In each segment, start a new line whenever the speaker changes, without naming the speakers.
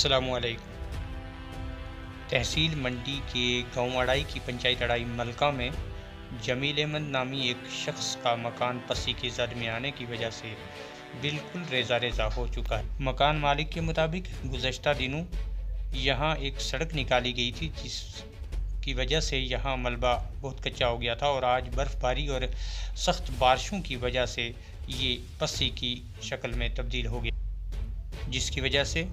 السلام علیکم۔ تحصیل منڈی کے گاؤں اڑائی کی پنچایت اڑائی ملکہ میں جمیل احمد نامی ایک شخص کا مکان پسی کی زد میں آنے کی وجہ سے بالکل ریزہ ریزہ ہو چکا ہے۔ مکان مالک کے مطابق گزشتہ دنوں یہاں ایک سڑک نکالی گئی تھی جس کی وجہ سے یہاں ملبہ بہت کچا ہو گیا تھا، اور آج برف باری اور سخت بارشوں کی وجہ سے یہ پسی کی شکل میں تبدیل ہو گیا، جس کی وجہ سے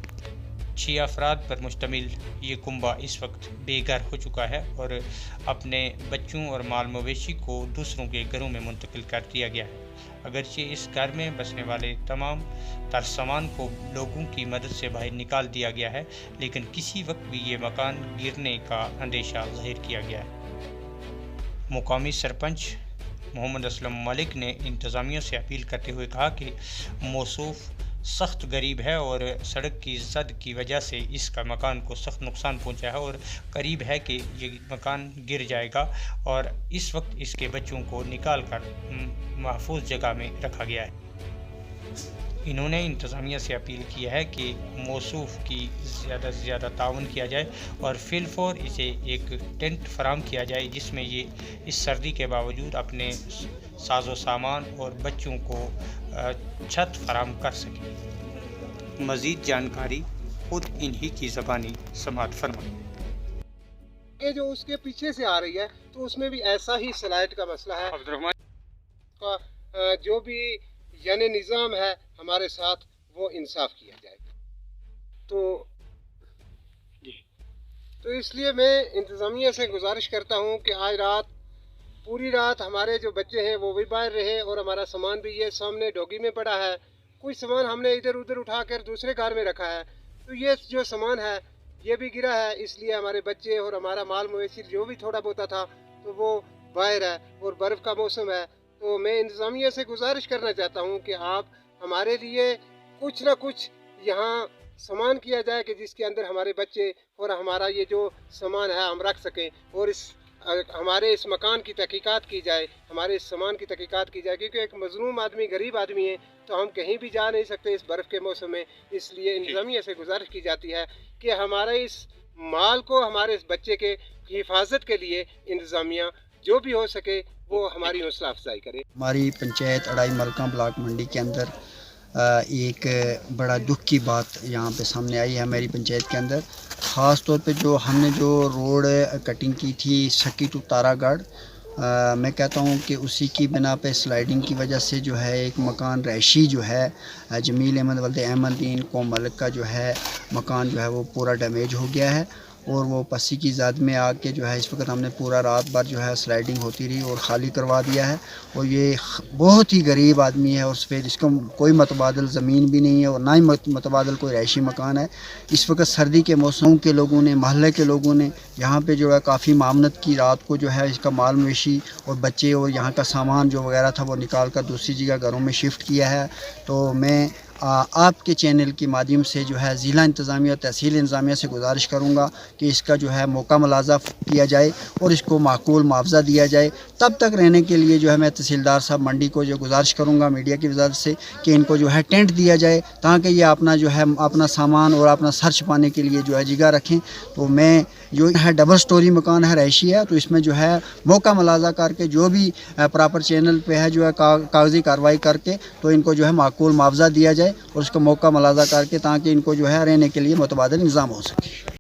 6 افراد پر مشتمل یہ کنبہ اس وقت بے گھر ہو چکا ہے اور اپنے بچوں اور مال مویشی کو دوسروں کے گھروں میں منتقل کر دیا گیا ہے۔ اگرچہ اس گھر میں بسنے والے تمام تر سامان کو لوگوں کی مدد سے باہر نکال دیا گیا ہے، لیکن کسی وقت بھی یہ مکان گرنے کا اندیشہ ظاہر کیا گیا ہے۔ مقامی سرپنچ محمد اسلم ملک نے انتظامیہ سے اپیل کرتے ہوئے کہا کہ موصوف سخت غریب ہے اور سڑک کی زد کی وجہ سے اس کا مکان کو سخت نقصان پہنچا ہے اور قریب ہے کہ یہ مکان گر جائے گا، اور اس وقت اس کے بچوں کو نکال کر محفوظ جگہ میں رکھا گیا ہے۔ انہوں نے انتظامیہ سے اپیل کی ہے کہ موصوف کی زیادہ سے زیادہ تعاون کیا جائے اور فی الفور اسے ایک ٹینٹ فراہم کیا جائے جس میں یہ اس سردی کے باوجود اپنے ساز و سامان اور بچوں کو چھت فراہم کر سکے۔ مزید جانکاری خود انہی کی زبانی سماعت فرمائیں۔
کہ جو اس کے پیچھے سے آ رہی ہے تو اس میں بھی ایسا ہی سلائٹ کا مسئلہ ہے۔ کا جو بھی یعنی نظام ہے ہمارے ساتھ وہ انصاف کیا جائے گا۔ تو اس لیے میں انتظامیہ سے گزارش کرتا ہوں کہ آج رات پوری رات ہمارے جو بچے ہیں وہ بھی باہر رہے اور ہمارا سامان بھی یہ سامنے ڈوگی میں پڑا ہے۔ کچھ سامان ہم نے ادھر ادھر اٹھا کر دوسرے گھر میں رکھا ہے، تو یہ جو سامان ہے یہ بھی گرا ہے، اس لیے ہمارے بچے اور ہمارا مال مویشی جو بھی تھوڑا بہت تھا تو وہ باہر ہے اور برف کا موسم ہے۔ تو میں انتظامیہ سے گزارش کرنا چاہتا ہوں کہ آپ ہمارے لیے کچھ نہ کچھ یہاں سامان کیا جائے کہ جس کے اندر ہمارے بچے اور ہمارا یہ جو سامان ہے ہم رکھ سکیں، اور ہمارے اس مکان کی تحقیقات کی جائے، ہمارے اس سامان کی تحقیقات کی جائے، کیونکہ ایک مظلوم آدمی غریب آدمی ہے تو ہم کہیں بھی جا نہیں سکتے اس برف کے موسم میں۔ اس لیے انتظامیہ سے گزارش کی جاتی ہے کہ ہمارے اس مال کو، ہمارے اس بچے کے حفاظت کے لیے انتظامیہ جو بھی ہو سکے وہ ہماری حوصلہ افزائی کرے۔
ہماری پنچایت اڑائی ملکہ بلاک منڈی کے اندر ایک بڑا دکھ کی بات یہاں پہ سامنے آئی ہے ہماری پنچایت کے اندر، خاص طور پہ جو ہم نے جو روڈ کٹنگ کی تھی سکی ٹو تارا گڑھ، میں کہتا ہوں کہ اسی کی بنا پہ سلائیڈنگ کی وجہ سے جو ہے ایک مکان رہائشی جو ہے جمیل احمد ولد احمد دین قوم ملک کا جو ہے مکان جو ہے وہ پورا ڈیمیج ہو گیا ہے، اور وہ پسی کی زد میں آ کے جو ہے اس وقت ہم نے پورا رات بھر جو ہے سلائیڈنگ ہوتی رہی اور خالی کروا دیا ہے، اور یہ بہت ہی غریب آدمی ہے اور سفید، اس کو کوئی متبادل زمین بھی نہیں ہے اور نہ ہی متبادل کوئی رہائشی مکان ہے۔ اس وقت سردی کے موسم کے لوگوں نے، محلے کے لوگوں نے یہاں پہ جو ہے کافی معاونت کی، رات کو جو ہے اس کا مال مویشی اور بچے اور یہاں کا سامان جو وغیرہ تھا وہ نکال کر دوسری جگہ گھروں میں شفٹ کیا ہے۔ تو میں آپ کے چینل کے مادھیم سے جو ہے ضلع انتظامیہ اور تحصیل انتظامیہ سے گزارش کروں گا کہ اس کا جو ہے موقع ملاحظہ کیا جائے اور اس کو معقول معاوضہ دیا جائے۔ تب تک رہنے کے لیے جو ہے میں تحصیلدار صاحب منڈی کو جو گزارش کروں گا میڈیا کی وزارت سے کہ ان کو جو ہے ٹینٹ دیا جائے تاکہ یہ اپنا جو ہے اپنا سامان اور اپنا سر چھپانے کے لیے جو ہے جگہ رکھیں۔ تو میں جو ہے ڈبل سٹوری مکان ہے، رہائشی ہے، تو اس میں جو ہے موقع ملاحظہ کر کے جو بھی پراپر چینل پہ ہے جو ہے کاغذی کارروائی کر کے تو ان کو جو ہے معقول معاوضہ دیا جائے اور اس کا موقع ملاحظہ کر کے تاکہ ان کو جو ہے رہنے کے لیے متبادل نظام ہو سکے۔